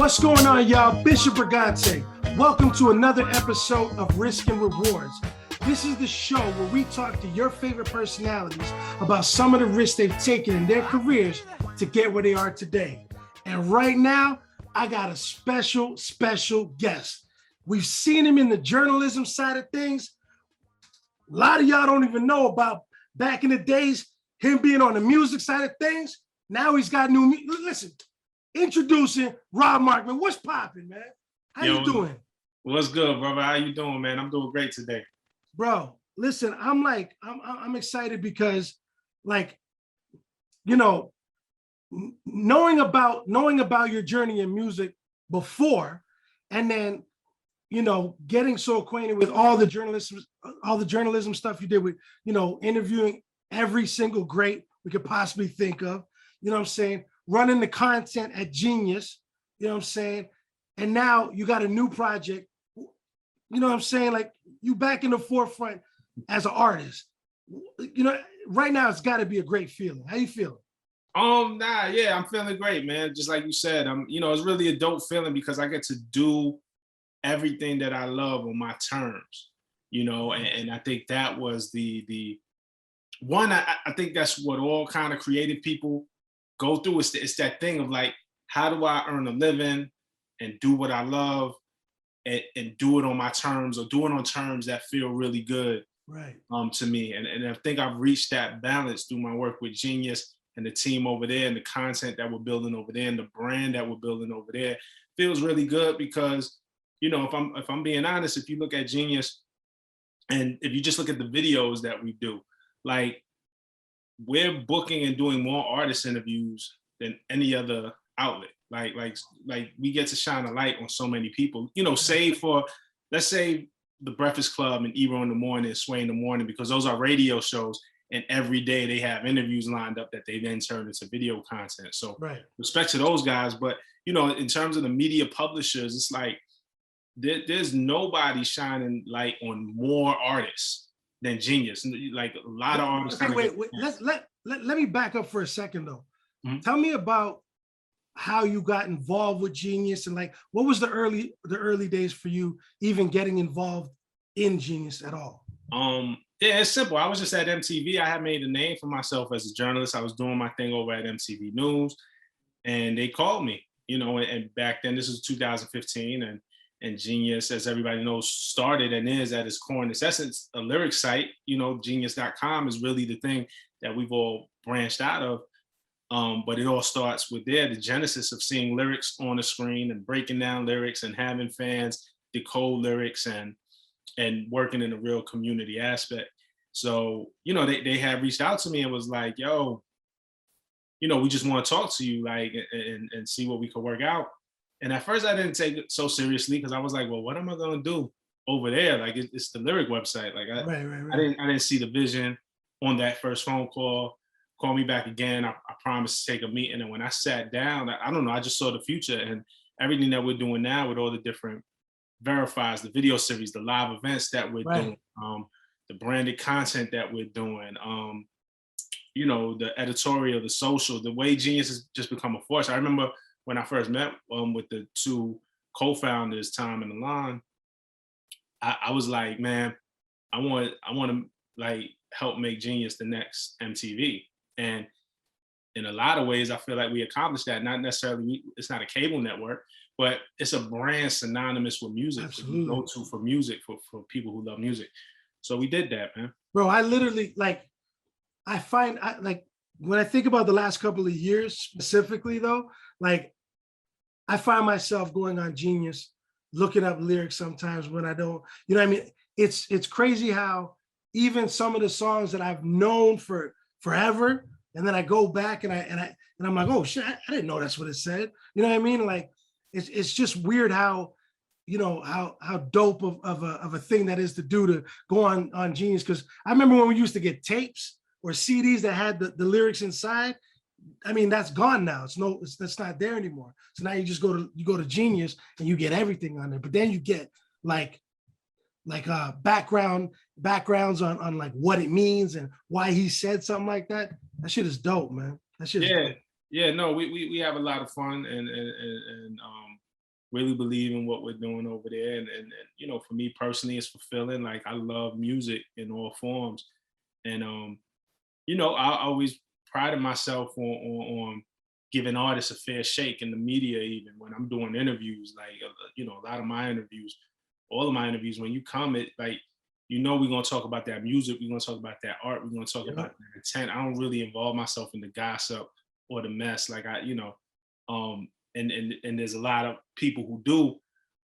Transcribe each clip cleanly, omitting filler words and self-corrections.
What's going on, y'all? Bishop Brigante. Welcome to another episode of Risk and Rewards. This is the show where we talk to your favorite personalities about some of the risks they've taken in their careers to get where they are today. And right now, I got a special guest. We've seen him in the journalism side of things. A lot of y'all don't even know about back in the days, him being on the music side of things. Now he's got new music. Listen, introducing Rob Markman. What's popping, man? How you doing? What's good, brother? How you doing, man? I'm doing great today. Bro, listen, I'm excited because, like, you know, knowing about your journey in music before, and then, you know, getting so acquainted with all the journalism stuff you did with, you know, interviewing every single great we could possibly think of, you know what I'm saying? Running the content at Genius, you know what I'm saying? And now you got a new project, you know what I'm saying? Like, you back in the forefront as an artist. You know, right now it's got to be a great feeling. How you feeling? Yeah, I'm feeling great, man. Just like you said, it's really a dope feeling because I get to do everything that I love on my terms, you know, and I think that was the one. I think that's what all kind of creative people go through. It's that thing of like, how do I earn a living and do what I love and do it on my terms, or do it on terms that feel really good, right? To me. And I think I've reached that balance through my work with Genius and the team over there, and the content that we're building over there, and the brand that we're building over there. Feels really good because, you know, if I'm being honest, if you look at Genius and if you just look at the videos that we do, like, we're booking and doing more artist interviews than any other outlet. Like we get to shine a light on so many people, you know, save for, let's say, the Breakfast Club and Ebro in the Morning, Sway in the Morning, because those are radio shows, and every day they have interviews lined up that they then turn into video content. So right. Respect to those guys. But, you know, in terms of the media publishers, it's like there's nobody shining light on more artists than Genius. Like, a lot of artists. Okay, wait. Let me back up for a second though. Mm-hmm. Tell me about how you got involved with Genius, and like, what was the early days for you even getting involved in Genius at all? Yeah, it's simple. I was just at MTV. I had made a name for myself as a journalist. I was doing my thing over at MTV News, and they called me, you know, and back then, this was 2015, and Genius, as everybody knows, started and is at its core and its essence a lyric site. You know, genius.com is really the thing that we've all branched out of. But it all starts with the genesis of seeing lyrics on the screen and breaking down lyrics and having fans decode lyrics and working in a real community aspect. So, you know, they had reached out to me and was like, yo, you know, we just want to talk to you, like, and see what we could work out. And at first I didn't take it so seriously because I was like, well, what am I going to do over there? Like, it's the lyric website. Like, I didn't see the vision on that first phone call. Call me back again. I promised to take a meeting. And when I sat down, I don't know, I just saw the future, and everything that we're doing now with all the different verifies, the video series, the live events that we're doing, the branded content that we're doing, you know, the editorial, the social, the way Genius has just become a force. I remember when I first met with the two co-founders, Tom and Alon, I was like, man, I want to like help make Genius the next MTV. And in a lot of ways, I feel like we accomplished that. Not necessarily, it's not a cable network, but it's a brand synonymous with music. Absolutely. Go to for music, for people who love music. So we did that, man. Bro, I literally, like, when I think about the last couple of years specifically though, like, I find myself going on Genius, looking up lyrics sometimes when I don't, you know what I mean? It's crazy how even some of the songs that I've known for forever, and then I go back and I'm like, oh shit, I didn't know that's what it said. You know what I mean? Like, it's just weird how, you know, how dope of a thing that is to do, to go on Genius. Because I remember when we used to get tapes or CDs that had the lyrics inside. I mean, that's gone now. That's not there anymore. So now you just go to Genius and you get everything on there. But then you get like backgrounds on like what it means and why he said something like that. That shit is dope, man. That shit is dope. Yeah, no, we have a lot of fun, and really believe in what we're doing over there. And you know, for me personally, it's fulfilling. Like I love music in all forms. And you know, I always prided myself on giving artists a fair shake in the media, even when I'm doing interviews. Like you know, a lot of my interviews, all of my interviews, when you come, it like you know we're gonna talk about that music, we're gonna talk about that art, we're gonna talk Yeah. about the intent. I don't really involve myself in the gossip or the mess. Like I, you know, and there's a lot of people who do,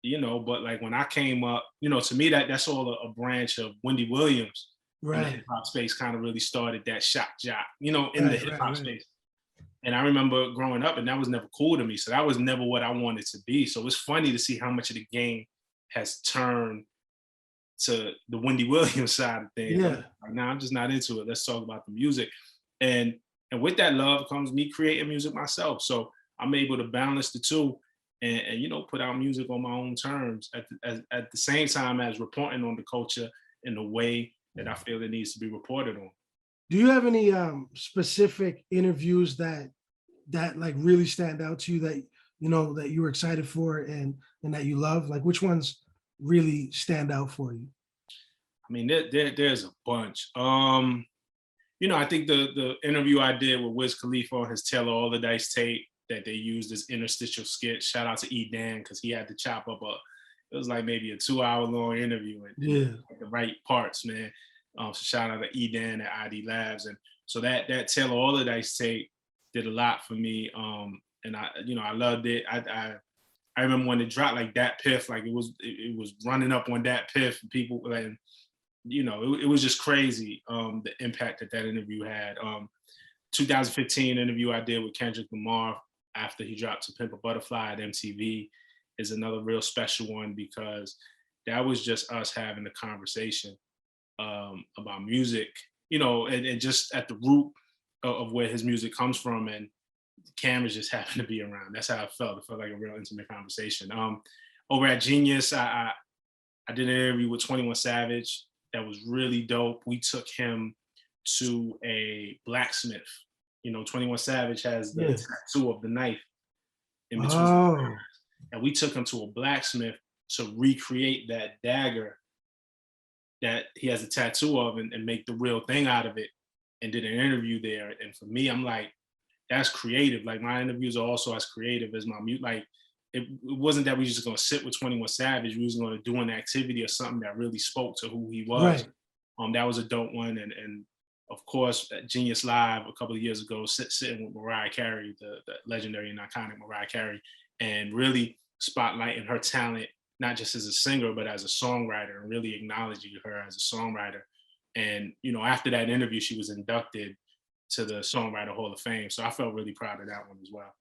you know, but like when I came up, you know, to me that's all a branch of Wendy Williams in the hip Right. hop space kind of really started that shock jock, you know, in the Right. hip Right. hop Right. space. And I remember growing up, and that was never cool to me. So that was never what I wanted to be. So it's funny to see how much of the game has turned to the Wendy Williams side of things. I'm Yeah. like, nah, I'm just not into it. Let's talk about the music. And and with that love comes me creating music myself. So I'm able to balance the two and you know, put out music on my own terms at the same time as reporting on the culture in the way that I feel it needs to be reported on. Do you have any specific interviews that like really stand out to you that you know that you were excited for and that you love? Like which ones really stand out for you? I mean, there's a bunch. You know, I think the interview I did with Wiz Khalifa on his Taylor All the Dice tape that they used as interstitial skit. Shout out to E Dan because he had to chop up it was like maybe a 2 hour long interview and Yeah. like the right parts, man. So shout out to E Dan at ID Labs. And so that Taylor All the Dice tape did a lot for me. And I, you know, I loved it. I remember when it dropped like that piff, like it was running up on that piff and people like, you know, it was just crazy the impact that interview had. 2015 interview I did with Kendrick Lamar after he dropped To Pimp a Butterfly at MTV is another real special one because that was just us having a conversation about music, you know, and just at the root of where his music comes from, and the cameras just happened to be around. That's how it felt. It felt like a real intimate conversation. Over at Genius, I did an interview with 21 Savage that was really dope. We took him to a blacksmith. You know, 21 Savage has the Yeah. tattoo of the knife in between. Oh. And we took him to a blacksmith to recreate that dagger that he has a tattoo of and make the real thing out of it, and did an interview there. And for me, I'm like, that's creative. Like my interviews are also as creative as my mute. Like it wasn't that we just gonna sit with 21 Savage. We was gonna do an activity or something that really spoke to who he was. Right. That was a dope one. And of course, at Genius Live a couple of years ago, sitting with Mariah Carey, the legendary and iconic Mariah Carey, and really spotlighting her talent, not just as a singer, but as a songwriter, and really acknowledging her as a songwriter. And, you know, after that interview, she was inducted to the Songwriter Hall of Fame. So I felt really proud of that one as well.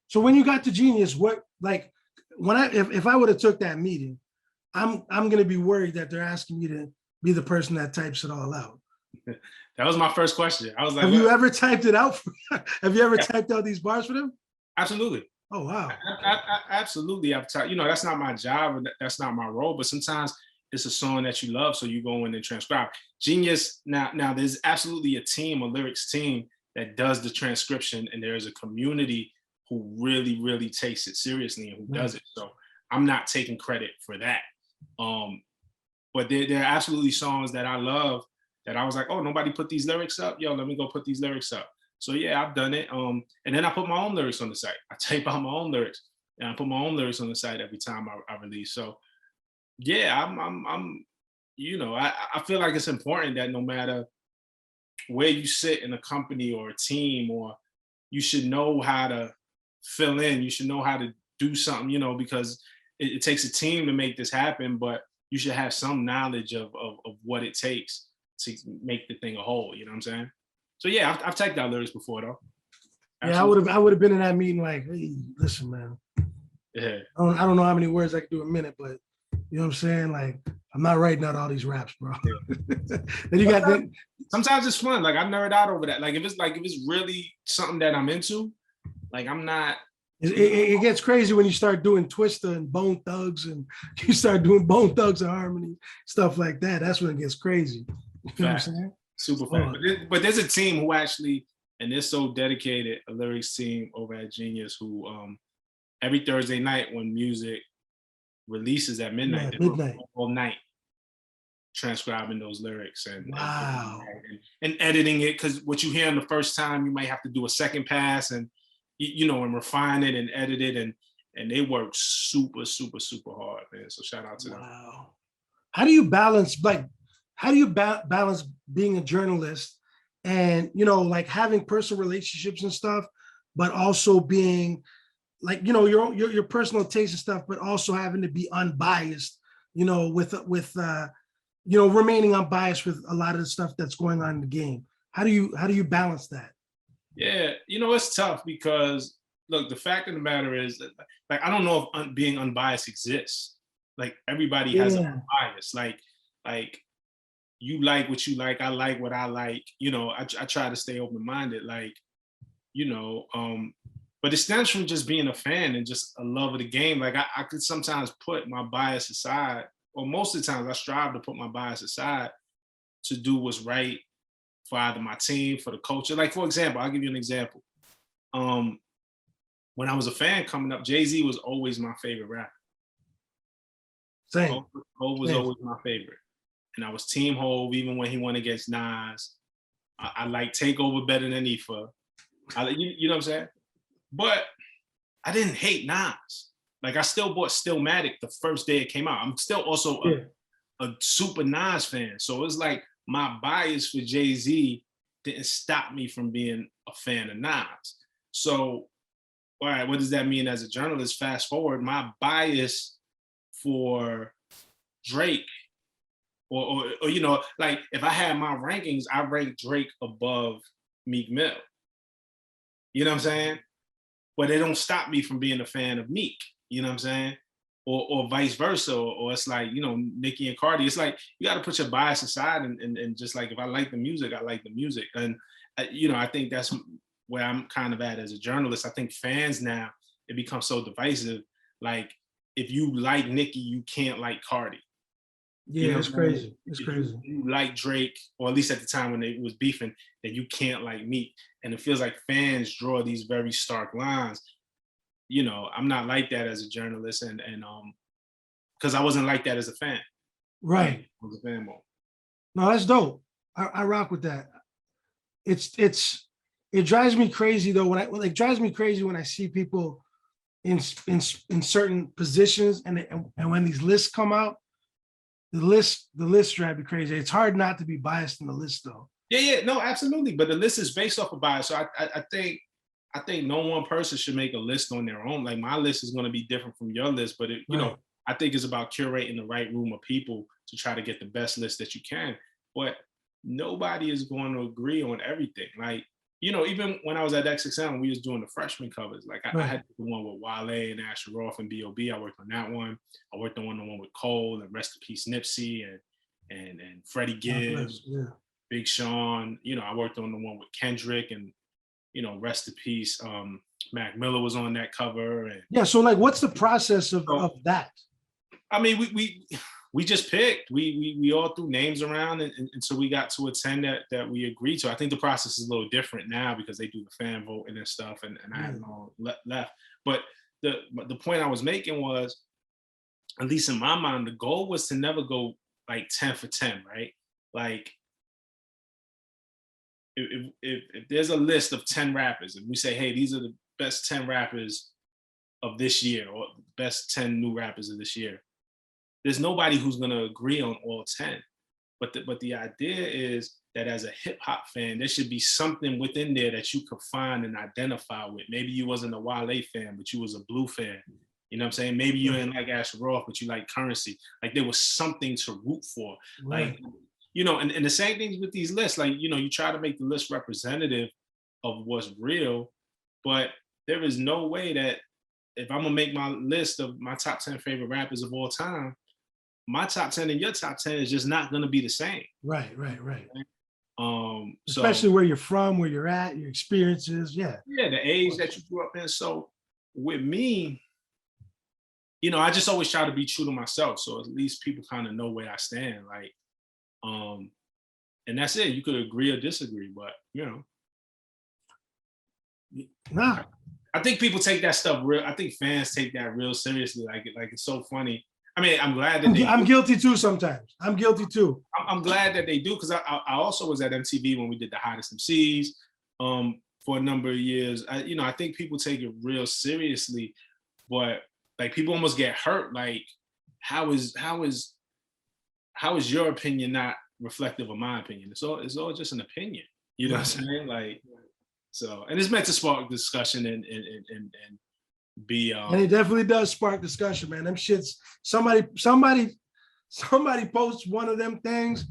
So when you got to Genius, what like when if I would have took that meeting, I'm gonna be worried that they're asking me to be the person that types it all out. That was my first question. I was like, Have well, you ever typed it out? Have you ever yeah, typed out these bars for them? absolutely. Oh wow. Absolutely. You know, that's not my job, or that's not my role, but sometimes it's a song that you love, so you go in and transcribe. Genius, now there's absolutely a team, a lyrics team that does the transcription, and there's a community who really, really takes it seriously and who does it. So I'm not taking credit for that. But there are absolutely songs that I love that I was like, oh, nobody put these lyrics up. Yo, let me go put these lyrics up. So yeah, I've done it. And then I put my own lyrics on the site. I tape out my own lyrics, and I put my own lyrics on the site every time I release. So yeah, I'm you know, I feel like it's important that no matter where you sit in a company or a team, or you should know how to fill in. You should know how to do something, you know, because it takes a team to make this happen, but you should have some knowledge of what it takes to make the thing a whole, you know what I'm saying? So yeah, I've typed out lyrics before though. Yeah, Absolutely. I would have been in that meeting like, hey, listen, man. Yeah. I don't know how many words I could do a minute, but you know what I'm saying? Like, I'm not writing out all these raps, bro. Yeah. Then you got that. Sometimes it's fun. Like I nerd out over that. Like if it's really something that I'm into, like I'm not. It gets crazy when you start doing Twista and Bone Thugs, and you start doing Bone Thugs and Harmony, stuff like that. That's when it gets crazy. You know what I'm saying? Super fact. But there's a team who actually, and they're so dedicated, a lyrics team over at Genius who every Thursday night when music releases at midnight, Yeah, they were midnight. all night transcribing those lyrics Wow. and editing it, because what you hear on the first time, you might have to do a second pass and and refine it and edit it, and they work super, super, super hard, man. So shout out to them. Wow. How do you balance, like, how do you balance being a journalist and, like having personal relationships and stuff, but also being like, your personal taste and stuff, but also having to be unbiased, remaining unbiased with a lot of the stuff that's going on in the game. How do you balance that? Yeah, it's tough because look, the fact of the matter is that, like, I don't know if being unbiased exists. Like, everybody has a Yeah. bias. Like you like what you like, I like what I like. I try to stay open minded. Like, but it stems from just being a fan and just a love of the game. Like, I could sometimes put my bias aside, or most of the times I strive to put my bias aside to do what's right for either my team, for the culture. Like, for example, I'll give you an example. When I was a fan coming up, Jay-Z was always my favorite rapper. Same. Hov was Same. always my favorite. And I was Team Hov even when he went against Nas. I like Takeover better than Ifa. You know what I'm saying? But I didn't hate Nas. Like, I still bought Stillmatic the first day it came out. I'm still also a super Nas fan. So it's like my bias for Jay-Z didn't stop me from being a fan of Nas. So, all right, what does that mean as a journalist? Fast forward, my bias for Drake, or like, if I had my rankings, I rank Drake above Meek Mill. You know what I'm saying? But it don't stop me from being a fan of Meek. You know what I'm saying? Or vice versa. Or it's like, Nicki and Cardi. It's like, you got to put your bias aside and just, like, if I like the music, I like the music. And I think that's where I'm kind of at as a journalist. I think fans now, it becomes so divisive. Like, if you like Nicki, you can't like Cardi. Yeah, it's crazy. It's crazy. You like Drake, or at least at the time when they was beefing, then you can't like Meek. And it feels like fans draw these very stark lines. I'm not like that as a journalist, and because I wasn't like that as a fan. Right. I was a fan mode. No, that's dope. I rock with that. It drives me crazy though it drives me crazy when I see people in certain positions, and when these lists come out, the list drive me crazy. It's hard not to be biased in the list though. Yeah, no, absolutely. But the list is based off of bias. So I think no one person should make a list on their own. Like, my list is going to be different from your list, but Right. I think it's about curating the right room of people to try to get the best list that you can. But nobody is going to agree on everything. Like, even when I was at XXL, we was doing the freshman covers. Like, I had the one with Wale and Asher Roth and B.O.B. I worked on that one. I worked on the one with Cole and Rest in Peace Nipsey and Freddie Gibbs, Big Sean. I worked on the one with Kendrick and, Rest in Peace. Mac Miller was on that cover. And yeah. So, like, what's the process of that? I mean, we just picked. We all threw names around until we got to a 10 that we agreed to. I think the process is a little different now because they do the fan voting and stuff, and I have no left. But the point I was making was, at least in my mind, the goal was to never go like 10 for 10, right? Like, if there's a list of 10 rappers and we say, hey, these are the best 10 rappers of this year, or best 10 new rappers of this year, there's nobody who's going to agree on all 10. But the idea is that as a hip hop fan, there should be something within there that you could find and identify with. Maybe you wasn't a Wale fan, but you was a Blue fan. You know what I'm saying? Maybe you didn't like Asher Roth, but you like Currency. Like, there was something to root for. Right. Like, and the same things with these lists. Like, you try to make the list representative of what's real, but there is no way that if I'm gonna make my list of my top 10 favorite rappers of all time, my top 10 and your top 10 is just not gonna be the same. Right. So, Especially where you're from, where you're at, your experiences. Yeah, the age that you grew up in. So with me, I just always try to be true to myself. So at least people kind of know where I stand. Like, and that's it. You could agree or disagree, but Nah, I think people take that stuff real. I think fans take that real seriously. Like it's so funny. I mean, I'm glad that I'm guilty too sometimes. I'm guilty too. I'm glad that they do, because I also was at MTV when we did the hottest MCs for a number of years. I think people take it real seriously, but like people almost get hurt. Like, how is your opinion not reflective of my opinion? It's all just an opinion. You know what I'm saying? Like, so, and it's meant to spark discussion and be. And it definitely does spark discussion, man. Them shits. Somebody posts one of them things.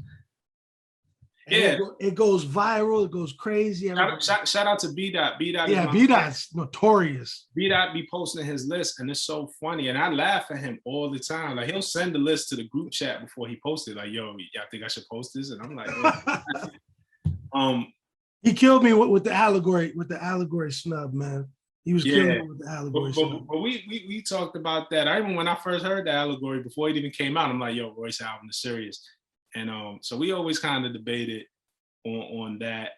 Yeah, it goes viral. It goes crazy. Shout out to B Dot. B Dot. Yeah, B Dot's notorious. B Dot be posting his list, and it's so funny. And I laugh at him all the time. Like, he'll send the list to the group chat before he posts it. Like, yo, I think I should post this, and I'm like, he killed me with the allegory snub, man. He was killing me with the allegory snub. But we talked about that. I even when I first heard the allegory before it even came out, I'm like, yo, Royce album is serious. And so we always kind of debated on that,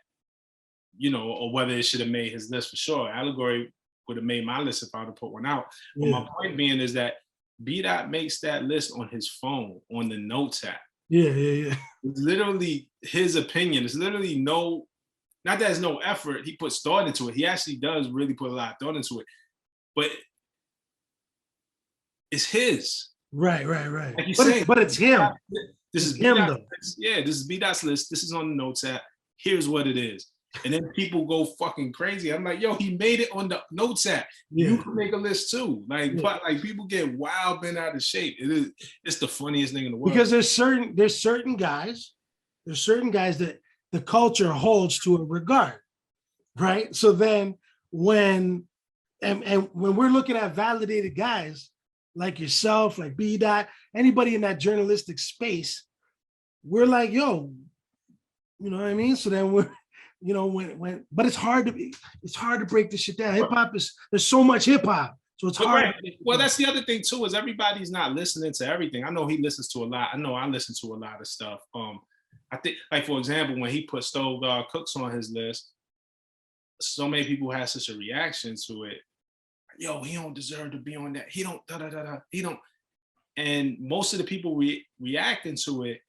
or whether it should have made his list for sure. Allegory would have made my list if I would have put one out. Yeah. But my point being is that B Dot makes that list on his phone, on the Notes app. Yeah. It's literally his opinion. It's literally not that there's no effort. He puts thought into it. He actually does really put a lot of thought into it. But it's his. Right. Like but it's him. This is him, though. Yeah, this is B Dot's list. This is on the Notes app. Here's what it is. And then people go fucking crazy. I'm like, yo, he made it on the Notes app. Yeah. You can make a list too. Like, but like people get wild, bent out of shape. It's the funniest thing in the world. Because there's certain guys that the culture holds to a regard, right? So then when we're looking at validated guys like yourself, like B Dot, anybody in that journalistic space, we're like, yo, you know what I mean? So then we're, but it's hard to break this shit down. Hip hop there's so much hip hop, so it's hard. Right. Well, that's the other thing too, is everybody's not listening to everything. I know he listens to a lot. I know I listen to a lot of stuff. I think, like, for example, when he put Stove Dog Cooks on his list, so many people had such a reaction to it. Yo, he don't deserve to be on that. He don't, he don't. And most of the people reacting to it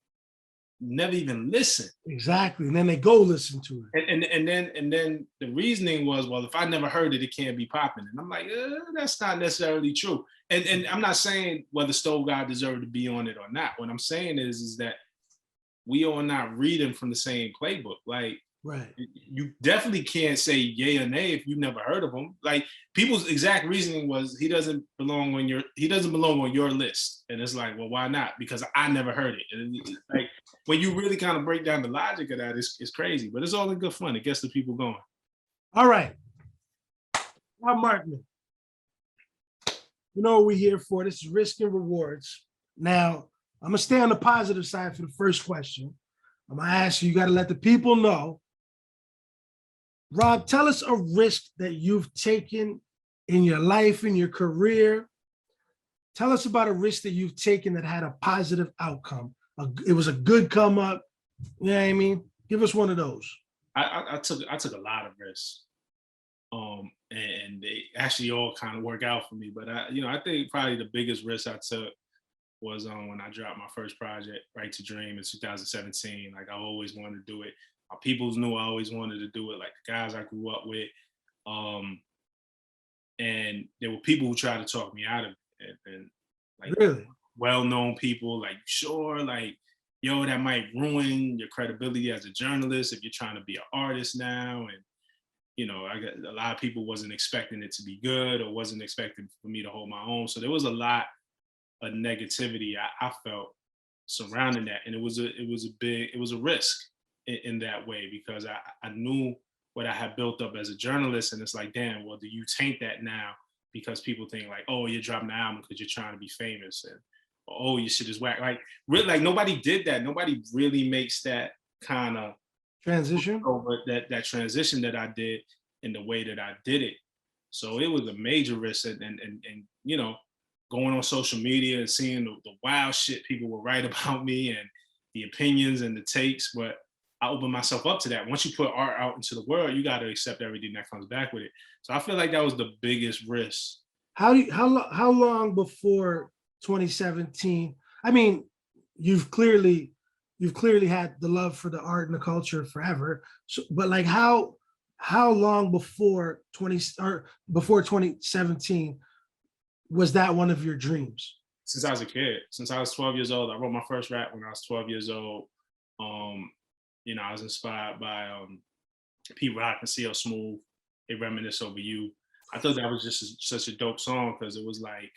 never even listen. Exactly. And then they go listen to it. And then the reasoning was, well, if I never heard it, it can't be popping. And I'm like, that's not necessarily true. And I'm not saying whether Stove God deserved to be on it or not. What I'm saying is that we are not reading from the same playbook. Like, right. You definitely can't say yay or nay if you never heard of him. Like, people's exact reasoning was he doesn't belong on your list. And it's like, well, why not? Because I never heard it. And like, when you really kind of break down the logic of that, it's crazy. But it's all in good fun. It gets the people going. All right. Rob Markman. You know what we're here for. This is risk and rewards. Now, I'm going to stay on the positive side for the first question. I'm going to ask you got to let the people know. Rob, tell us a risk that you've taken in your life, in your career. Tell us about a risk that you've taken that had a positive outcome. It was a good come up. You know what I mean? Give us one of those. I took a lot of risks. And they actually all kind of work out for me. But I think probably the biggest risk I took was when I dropped my first project, Right to Dream, in 2017. Like, I always wanted to do it. My peoples knew I always wanted to do it, like the guys I grew up with. And there were people who tried to talk me out of it. And like, really? Well-known people, like, sure, like, yo, that might ruin your credibility as a journalist if you're trying to be an artist now. And I got a lot of people wasn't expecting it to be good or wasn't expecting for me to hold my own. So there was a lot of negativity I felt surrounding that. And it was a risk in that way, because I knew what I had built up as a journalist. And it's like, damn, well, do you taint that now because people think like, oh, you're dropping the album because you're trying to be famous, and oh, your shit is whack. Like, really, like, nobody did that. Nobody really makes that kind of transition over that transition that I did in the way that I did it. So it was a major risk, and going on social media and seeing the wild shit people would write about me and the opinions and the takes. But I opened myself up to that. Once you put art out into the world, you got to accept everything that comes back with it. So I feel like that was the biggest risk. How long before 2017? I mean, you've clearly had the love for the art and the culture forever. So, but like how long before 2017 was that one of your dreams? Since I was a kid, since I was 12 years old, I wrote my first rap when I was 12 years old. I was inspired by Pete Rock and CL Smooth. They reminisce over you. I thought that was just such a dope song because it was like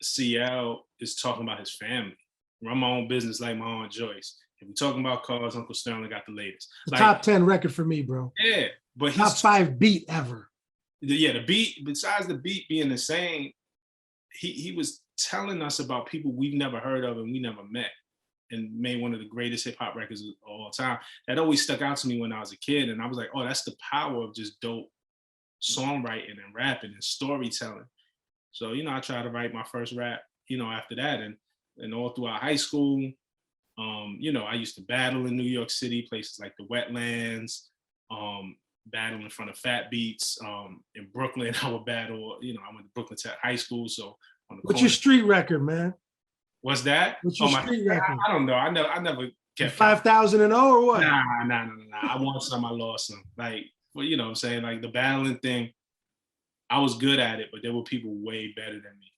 CL is talking about his family. Run my own business like my own Joyce. If we're talking about cars, Uncle Sterling got the latest. The Like, top 10 record for me, bro. Yeah, but top 5 beat ever. The beat. Besides the beat being the same, he was telling us about people we've never heard of and we never met, and made one of the greatest hip hop records of all time. That always stuck out to me when I was a kid, and I was like, oh, that's the power of just dope songwriting and rapping and storytelling. So, I tried to write my first rap, after that, and all throughout high school. I used to battle in New York City, places like the Wetlands, battle in front of Fat Beats. In Brooklyn, I would battle, I went to Brooklyn Tech High School, so on the What's your street record, man? What's that? What's your street record? I don't know. I never kept 5,000 and 0 or what? Nah. I won some, I lost some. Like, well, I'm saying, like the battling thing, I was good at it, but there were people way better than me.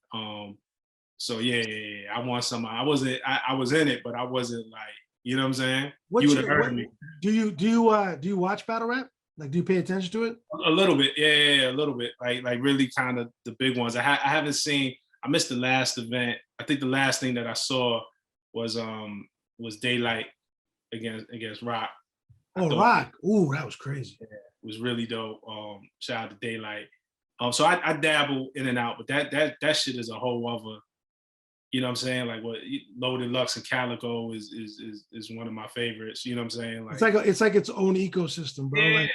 So yeah, I won some. I was in it, but I wasn't like, you know what I'm saying? You would have heard of me. Do you watch battle rap? Like, do you pay attention to it? A little bit, yeah, a little bit. Like really kind of the big ones. I haven't seen. I missed the last event. I think the last thing that I saw was Daylight against Rock. Oh, Rock! Ooh, that was crazy. Yeah, it was really dope. Shout out to Daylight. So I dabble in and out, but that shit is a whole other. You know what I'm saying? Like what Loaded Lux and Calico is one of my favorites. You know what I'm saying? Like it's like its own ecosystem, bro. Yeah,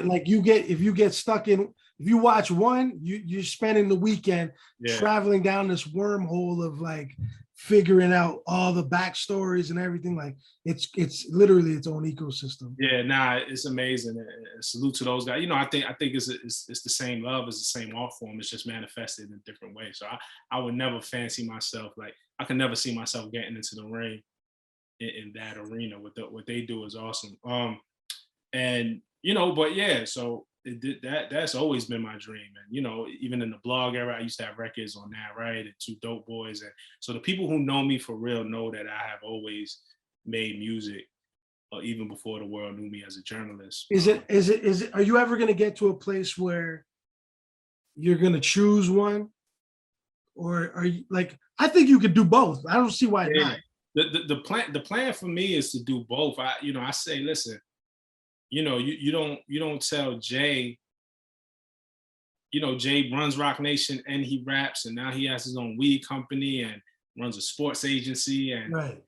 like you got to if you get stuck in, if you watch one, you're spending the weekend traveling down this wormhole of like figuring out all the backstories and everything. Like it's literally its own ecosystem. Yeah, nah, it's amazing. Salute to those guys. I think it's the same love, it's the same art form. It's just manifested in a different way. So I would never fancy myself, like I could never see myself getting into the ring in that arena. What they do is awesome. But yeah, so that's always been my dream. And even in the blog era, I used to have records on that, right? And Two Dope Boys. And so the people who know me for real know that I have always made music, even before the world knew me as a journalist. Is it? Are you ever going to get to a place where you're going to choose one, or are you like? I think you could do both. I don't see why not. The plan for me is to do both. I say, listen, you don't tell Jay. Jay runs Rock Nation and he raps, and now he has his own weed company and runs a sports agency, and right.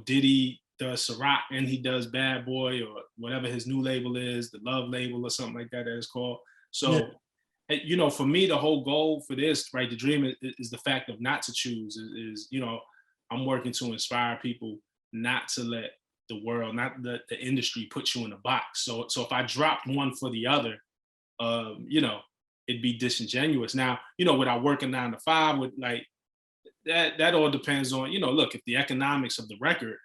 Diddy does Ciroc and he does Bad Boy or whatever his new label is, the Love label or something like that it's called. So, for me, the whole goal for this, right, the dream is the fact of not to choose. Is I'm working to inspire people not to let the world, not the industry put you in a box. So if I dropped one for the other, it'd be disingenuous. Now, would I work a 9 to 5 with like that all depends on, look, if the economics of the record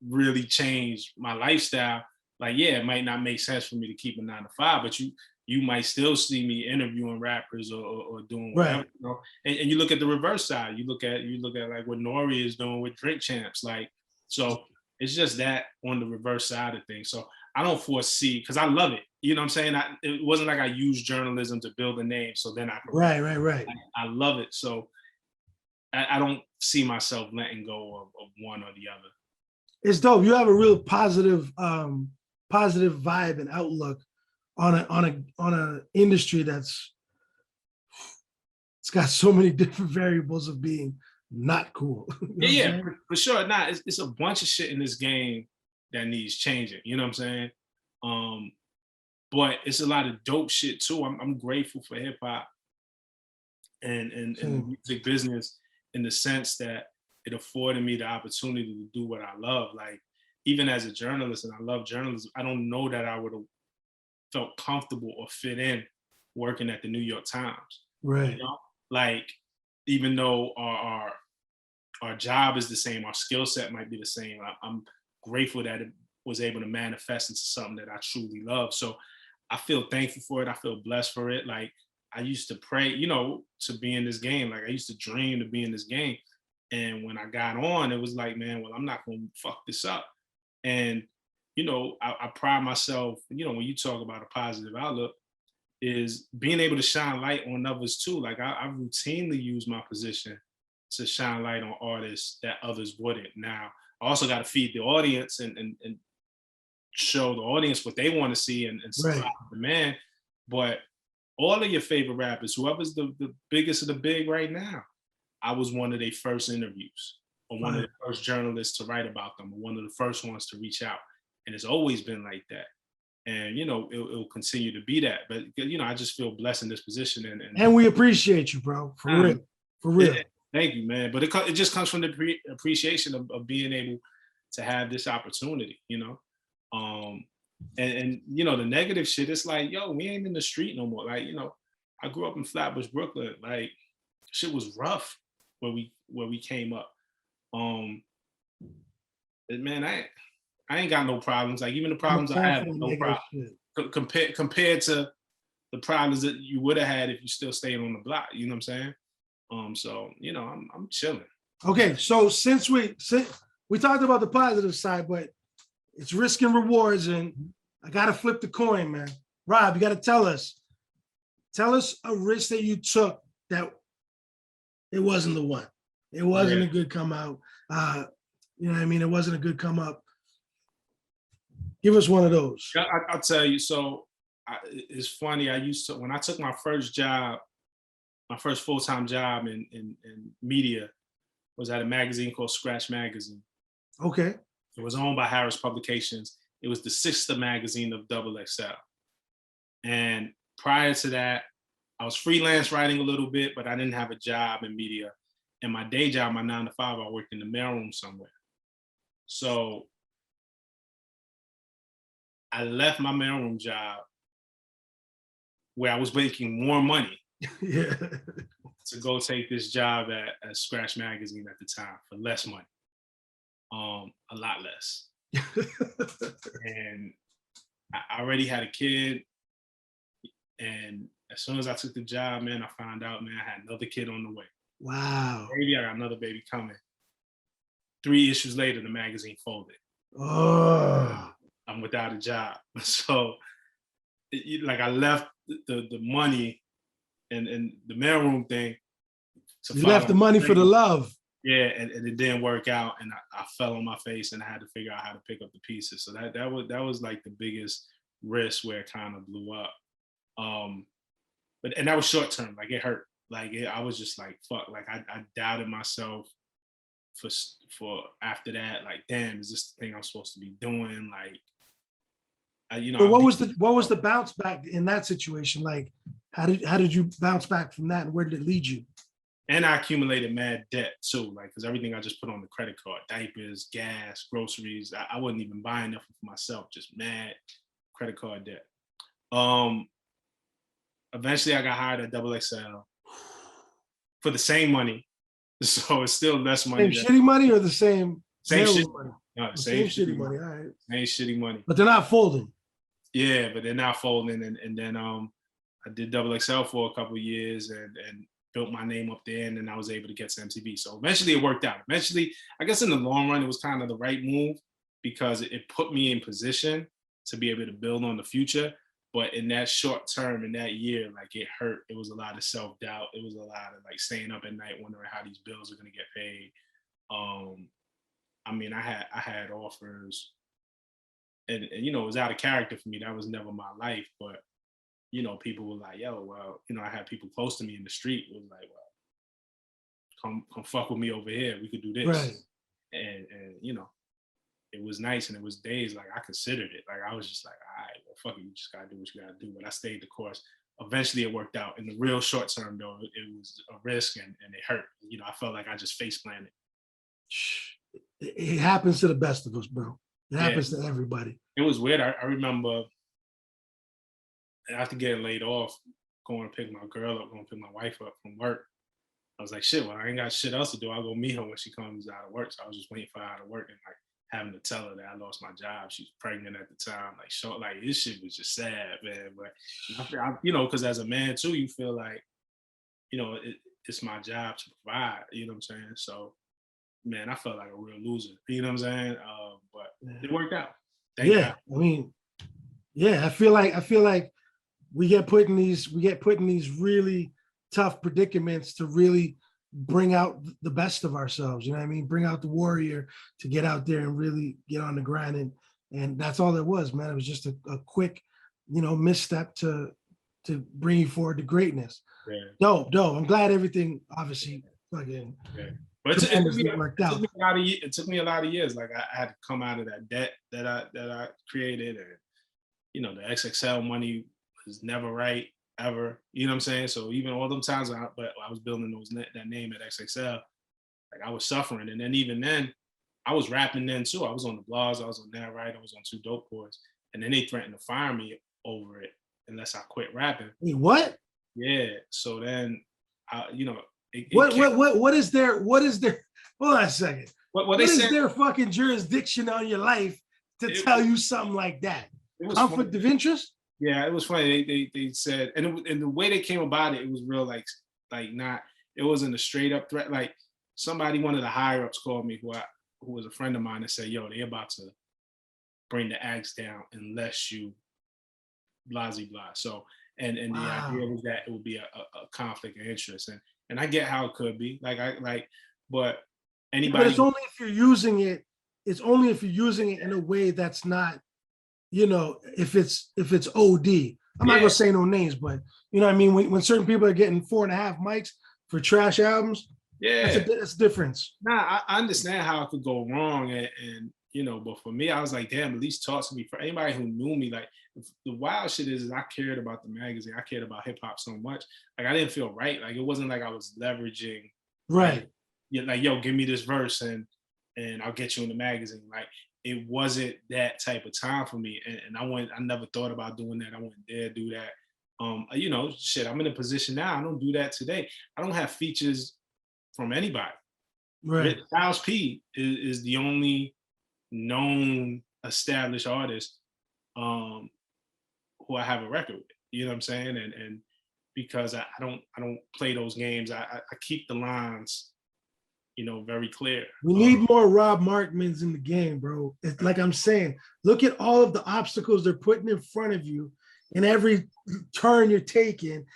really changed my lifestyle, like, yeah, it might not make sense for me to keep a 9 to 5, but you might still see me interviewing rappers or doing whatever, right. And you look at the reverse side, you look at like what Nori is doing with Drink Champs, like, so it's just that on the reverse side of things. So I don't foresee, because I love it. You know what I'm saying? It wasn't like I used journalism to build a name, so then I could right. I love it. So I don't see myself letting go of one or the other. It's dope. You have a real positive vibe and outlook on a industry it's got so many different variables of being not cool. Yeah, for sure. Nah, it's a bunch of shit in this game that needs changing. You know what I'm saying? But it's a lot of dope shit too. I'm grateful for hip hop and the music business, in the sense that it afforded me the opportunity to do what I love. Like, even as a journalist, and I love journalism, I don't know that I would have felt comfortable or fit in working at the New York Times. You Right. know, like even though our job is the same, our skill set might be the same. I'm grateful that it was able to manifest into something that I truly love. So I feel thankful for it. I feel blessed for it. Like I used to pray, to be in this game. Like I used to dream to be in this game. And when I got on, it was like, man, well, I'm not gonna fuck this up. And I pride myself, when you talk about a positive outlook, is being able to shine light on others too. Like I routinely use my position to shine light on artists that others wouldn't. Now, I also got to feed the audience and show the audience what they want to see and supply Right. the demand. But all of your favorite rappers, whoever's the biggest of the big right now, I was one of their first interviews or one of the Fire. first journalists to write about them or one of the first ones to reach out. And it's always been like that. And, it'll continue to be that. But, I just feel blessed in this position. And we appreciate you, bro. For real. For real. Thank you, man. But it just comes from the appreciation of being able to have this opportunity, and the negative shit, it's like, yo, we ain't in the street no more. Like, I grew up in Flatbush, Brooklyn. Like, shit was rough where we came up. Man, I ain't got no problems. Like even the problems I have, no problem. Compared to the problems that you would have had if you still stayed on the block. You know what I'm saying? So I'm chilling. Okay, so since we talked about the positive side, but it's risk and rewards, and I gotta flip the coin, man. Rob, you gotta tell us a risk that you took that it wasn't the one. It wasn't a good come out. You know what I mean? It wasn't a good come up. Give us one of those. Yeah, I'll tell you. So it's funny. When I took my first job, my first full-time job in media was at a magazine called Scratch Magazine. Okay. It was owned by Harris Publications. It was the sister magazine of Double XL. And prior to that, I was freelance writing a little bit, but I didn't have a job in media. And my day job, my 9 to 5, I worked in the mailroom somewhere. So I left my mailroom job where I was making more money Yeah. to go take this job at Scratch Magazine at the time for less money, a lot less. And I already had a kid, and as soon as I took the job, man, I found out, man, I had another kid on the way. Wow. Baby, I got another baby coming. 3 issues later, the magazine folded. Oh. I'm without a job. So, like, I left the money and the mailroom thing. You left the money for the love. Yeah, and it didn't work out, and I fell on my face, and I had to figure out how to pick up the pieces. So that was like the biggest risk where it kind of blew up. But that was short term. Like it hurt. Like I was just like fuck. Like I doubted myself for after that. Like damn, is this the thing I'm supposed to be doing? Like But what was the bounce back in that situation? Like how did you bounce back from that, and where did it lead you? And I accumulated mad debt too, like because everything I just put on the credit card, diapers, gas, groceries. I wasn't even buying nothing for myself, just mad credit card debt. Eventually I got hired at Double XL for the same money. So it's still less money. Same shitty money or the same shit money? No, same shitty money. All right. Same shitty money. But they're not folding. Yeah, but they're not folding. And then I did Double XL for a couple of years and built my name up there, and then I was able to get to MTV. So eventually it worked out. Eventually, I guess in the long run, it was kind of the right move because it put me in position to be able to build on the future. But in that short term, in that year, like it hurt. It was a lot of self-doubt. It was a lot of like staying up at night wondering how these bills are gonna get paid. I mean, I had offers and it was out of character for me. That was never my life, but people were like, yo, well, I had people close to me in the street was like, well, come fuck with me over here. We could do this. Right. And it was nice, and it was days like I considered it. Like I was just like, all right, well, fuck it, you just gotta do what you gotta do. But I stayed the course. Eventually it worked out. In the real short term though, it was a risk and it hurt. I felt like I just face planted. It happens to the best of us, bro. It Yeah, happens to everybody. it was weird. I remember after getting laid off, going to pick my girl up, going to pick my wife up from work. I was like, shit, well, I ain't got shit else to do. I'll go meet her when she comes out of work. So I was just waiting for her out of work and like having to tell her that I lost my job. She was pregnant at the time. Like, like this shit was just sad, man. But you know, because as a man too, you feel like, you know, it's my job to provide. You know what I'm saying? So, man, I felt like a real loser. You know what I'm saying? But it worked out. Thank Yeah, God. I mean, yeah, I feel like we get put in these really tough predicaments to really bring out the best of ourselves. You know what I mean? Bring out the warrior to get out there and really get on the grind. And that's all it was, man. It was just a quick, misstep to bring you forward to greatness. Yeah. Dope. I'm glad everything obviously fucking Yeah. But tremendously worked it out. took me a lot of it took me a lot of years. Like I had to come out of that debt that I created, and you know the XXL money was never right ever. You know what I'm saying? So even all them times but I was building that name at XXL, like I was suffering, and then even then, I was rapping then too. I was on the blogs, I was on that right, I was on Two Dope Boys, and then they threatened to fire me over it unless I quit rapping. Wait, what? Yeah. So then, you know, it What came, what what what is there? Hold on a second. what they What is said. their fucking jurisdiction on your life to It, tell you something like that? it was funny. Conflict of interest? Yeah, it was funny. They said, and the way they came about it, it was real like not. It wasn't a straight up threat. Like somebody, one of the higher ups, called me who was a friend of mine and said, "Yo, they about to bring the axe down unless you blah blah." So and the idea Wow. was that it would be a conflict of interest, and I get how it could be. But Yeah, but it's anybody, only if you're using it. It's only if you're using it in a way that's not, if it's OD. I'm not yeah, gonna say no names, but you know what I mean. When certain people are getting 4.5 mics for trash albums, that's yeah. a difference. Nah, I understand how it could go wrong, and you know, but for me, I was like, damn, at least talk to me. For anybody who knew me, like the wild shit is I cared about the magazine, I cared about hip hop so much. Like I didn't feel right. Like it wasn't like I was leveraging, like, Right. yeah, like yo, give me this verse and I'll get you in the magazine. Like it wasn't that type of time for me, and I never thought about doing that. I wouldn't dare do that. You know, shit, I'm in a position now. I don't do that today. I don't have features from anybody. Right. Styles P is the only known established artist who I have a record with. You know what I'm saying? And because I don't play those games. I keep the lines, you know, very clear. We need more Rob Markmans in the game, bro. It's like I'm saying, look at all of the obstacles they're putting in front of you in every turn you're taking.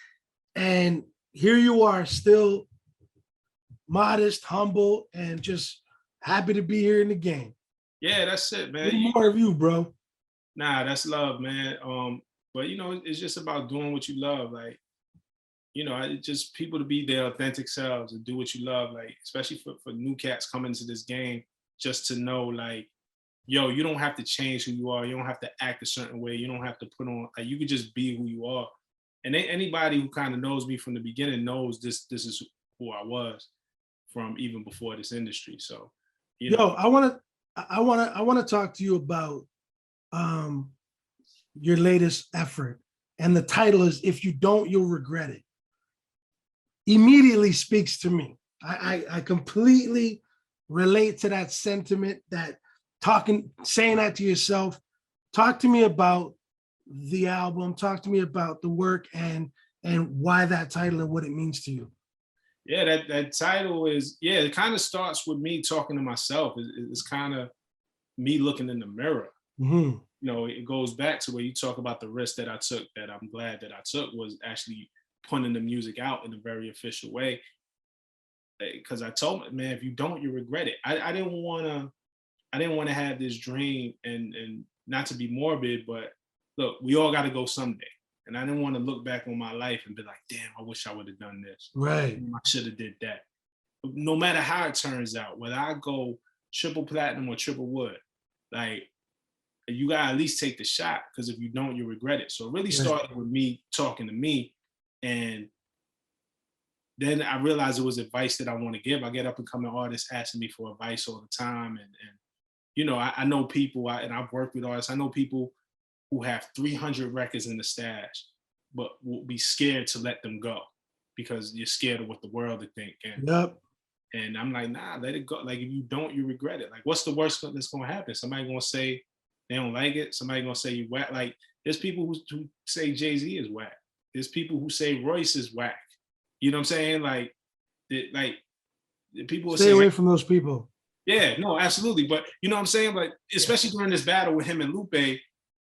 And here you are, still modest, humble, and just happy to be here in the game. Yeah, that's it, man. Need more of you, bro. Nah, that's love, man. But you know, it's just about doing what you love. Like, you know, just people to be their authentic selves and do what you love. Like, especially for new cats coming into this game, just to know, like, yo, you don't have to change who you are. You don't have to act a certain way. You don't have to put on, like, you could just be who you are. And anybody who kind of knows me from the beginning knows this is who I was from even before this industry. So, you Yo, know, I want to talk to you about um your latest effort. And the title is If You Don't, You'll Regret It. Immediately speaks to me. I completely relate to that sentiment, that saying that to yourself. Talk to me about the album, talk to me about the work and why that title and what it means to you. yeah, that title is, yeah, it kind of starts with me talking to myself. It's kind of me looking in the mirror. Mhm. You know, it goes back to where you talk about the risk that I took, that I'm glad that I took, was actually putting the music out in a very official way. Because I told me, man, if you don't, you regret it. I didn't want to have this dream, and not to be morbid, but look, we all got to go someday. And I didn't want to look back on my life and be like, damn, I wish I would have done this. Right. I should have did that. No matter how it turns out, whether I go triple platinum or triple wood, like, you gotta at least take the shot, because if you don't, you regret it. So it really Right. started with me talking to me, and then I realized it was advice that I want to give. I get up and coming artists asking me for advice all the time, and you know, I know people, and I've worked with artists. I know people who have 300 records in the stash, but will be scared to let them go because you're scared of what the world would think. Yep. And I'm like, nah, let it go. Like if you don't, you regret it. Like what's the worst that's gonna happen? Somebody gonna say they don't like it. Somebody gonna say you whack. Like there's people who say Jay-Z is whack. There's people who say Royce is whack. You know what I'm saying? Like the people will Stay say, away from those people. yeah, no, absolutely. But you know what I'm saying? Like, especially during this battle with him and Lupe,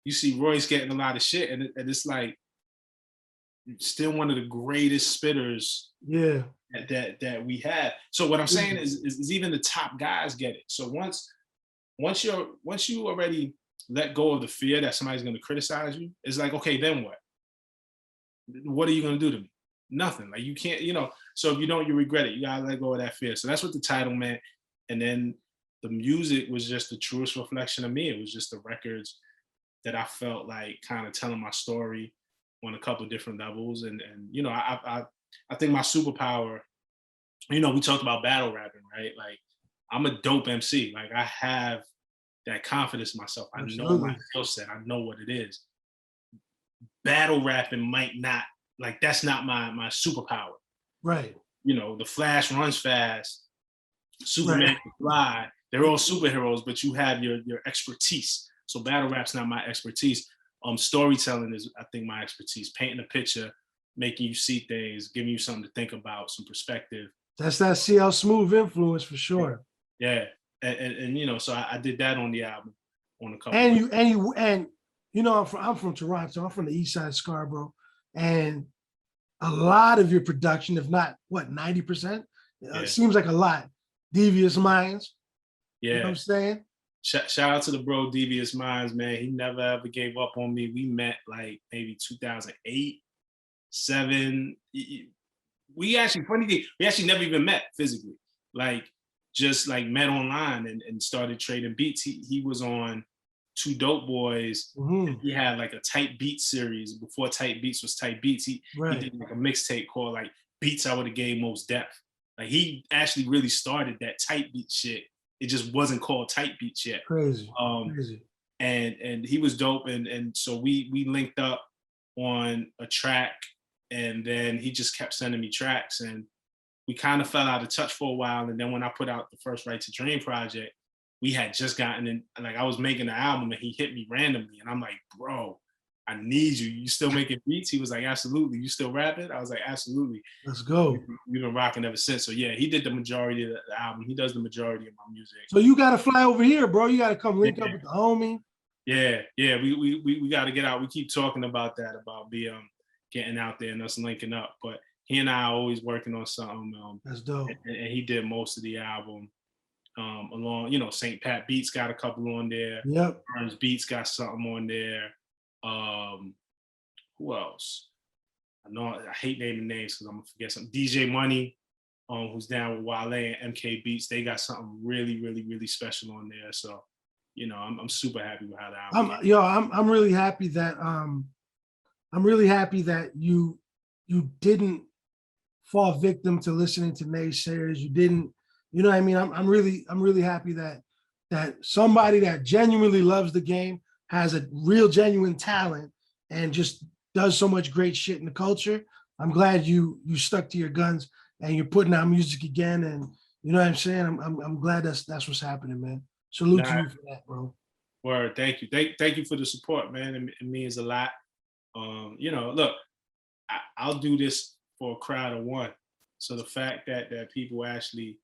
you see Royce getting a lot of shit, and it's like still one of the greatest spitters Yeah. that we had. So what I'm saying is even the top guys get it. So once you already let go of the fear that somebody's gonna criticize you, it's like, okay, then what? What are you gonna do to me? Nothing. Like you can't, you know. So if you don't, you regret it. You gotta let go of that fear. So that's what the title meant. And then the music was just the truest reflection of me. It was just the records that I felt like kind of telling my story on a couple of different levels. And you know, I think my superpower, you know, we talked about battle rapping, right? Like I'm a dope MC. Like I have that confidence in myself. I know my skill set. I know what it is. Battle rapping might not, like that's not my superpower. Right. You know, the Flash runs fast, Superman can fly. They're all superheroes, but you have your expertise. So battle rap's not my expertise. Storytelling is, I think, my expertise. Painting a picture, making you see things, giving you something to think about, some perspective. That's that CL Smooth influence for sure. Yeah, and you know, so I did that on the album, on a couple. And you know, I'm from Toronto. I'm from the East Side of Scarborough, and a lot of your production, if not what 90%, seems like a lot. Devious Minds. Yeah, you know what I'm saying. Shout out to the bro Devious Minds, man. He never ever gave up on me. We met like maybe 2008, 7. We actually, funny thing, we actually never even met physically. Like just like met online and started trading beats. He was on Two Dope Boys. Mm-hmm. He had like a Tight Beats series before Tight Beats was Tight Beats. He did like a mixtape called like Beats I Would Have Gave Most Depth. Like he actually really started that Tight Beat shit. It just wasn't called Tight Beats yet. Crazy. Crazy. And he was dope. And so we linked up on a track, and then he just kept sending me tracks, and we kind of fell out of touch for a while. And then when I put out the first Right to Dream project, we had just gotten in, like I was making the album and he hit me randomly. And I'm like, bro, I need you. You still making beats? He was like, absolutely. You still rapping? I was like, absolutely. Let's go. We've been rocking ever since. So yeah, he did the majority of the album. He does the majority of my music. So you got to fly over here, bro. You got to come link up with the homie. Yeah. We got to get out. We keep talking about that, about getting out there and us linking up. But he and I are always working on something. That's dope. And he did most of the album. Along, you know, St. Pat Beats got a couple on there. Yep. Burns Beats got something on there. Who else? I know I hate naming names because I'm gonna forget something. DJ Money, who's down with Wale and MK Beats, they got something really, really, really special on there. So, you know, I'm super happy with how that album. I'm really happy that you didn't fall victim to listening to naysayers. You didn't, you know what I mean? I'm really happy that somebody that genuinely loves the game, has a real genuine talent, and just does so much great shit in the culture. I'm glad you stuck to your guns and you're putting out music again. And you know what I'm saying? I'm glad that's what's happening, man. Salute to you for that, bro. Word, thank you. Thank you for the support, man. It means a lot. You know, look, I'll do this for a crowd of one. So the fact that people actually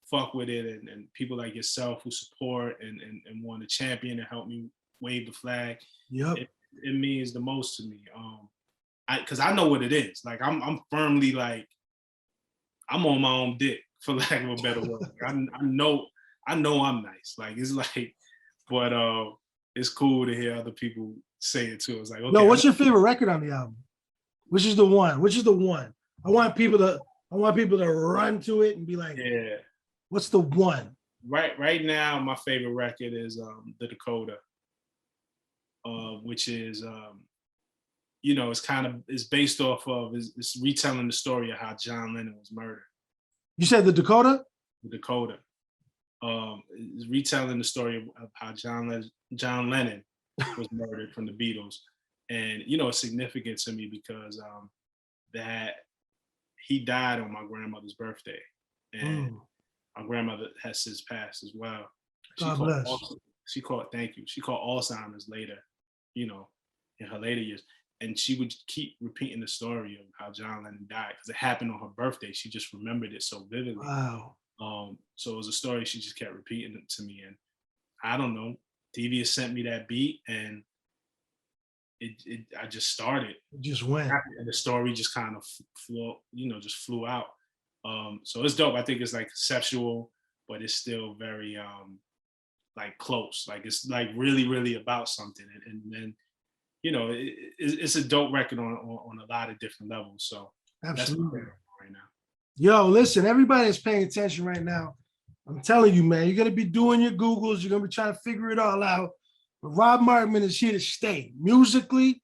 fuck with it, and people like yourself who support and want to champion and help me wave the flag, yep, it means the most to me. Because I know what it is. Like I'm firmly like I'm on my own dick, for lack of a better word. I know I'm nice. Like it's like, but it's cool to hear other people say it too. It's like, okay. No, what's your favorite record on the album? Which is the one? I want people to run to it and be like, yeah. What's the one? Right now, my favorite record is the Dakota, which is you know, it's based off of it's retelling the story of how John Lennon was murdered. You said the Dakota? The Dakota. is retelling the story of how John Lennon was murdered from the Beatles. And, you know, it's significant to me because that he died on my grandmother's birthday. And my grandmother has since passed as well. God bless. Thank you. She caught Alzheimer's later, you know, in her later years. And she would keep repeating the story of how John Lennon died because it happened on her birthday. She just remembered it so vividly. Wow. So it was a story she just kept repeating it to me. And I don't know, Devious sent me that beat and I just started. It just went. And the story just kind of flew out. So it's dope. I think it's like conceptual, but it's still very like close. Like it's like really, really about something. And then, you know, it's a dope record on a lot of different levels. So absolutely that's right now. Yo, listen, everybody that's paying attention right now, I'm telling you, man, you're gonna be doing your Googles, you're gonna be trying to figure it all out. But Rob Markman is here to stay. Musically,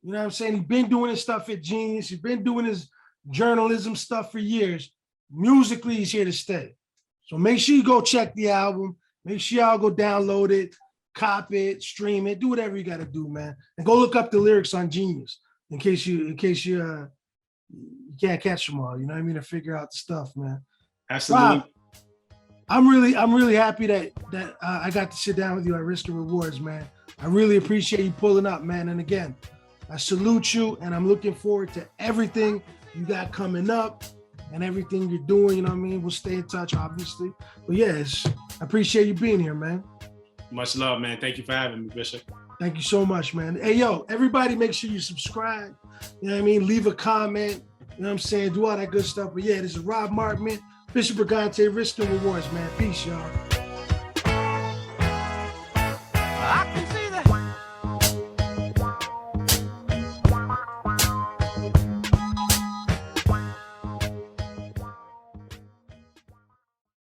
you know what I'm saying? He's been doing his stuff at Genius, he's been doing his journalism stuff for years. Musically, he's here to stay. So make sure you go check the album, make sure y'all go download it, cop it, stream it, do whatever you gotta do, man. And go look up the lyrics on Genius in case you can't catch them all, you know what I mean, to figure out the stuff, man. Absolutely. Rob, I'm really happy that I got to sit down with you at Risk and Rewards, man. I really appreciate you pulling up, man. And again, I salute you, and I'm looking forward to everything you got coming up and everything you're doing. You know what I mean? We'll stay in touch, obviously. But yes, I appreciate you being here, man. Much love, man. Thank you for having me, Bishop. Thank you so much, man. Hey, yo, everybody make sure you subscribe. You know what I mean? Leave a comment. You know what I'm saying? Do all that good stuff. But yeah, this is Rob Markman, Bishop Brigante, Risk and Rewards, man. Peace, y'all.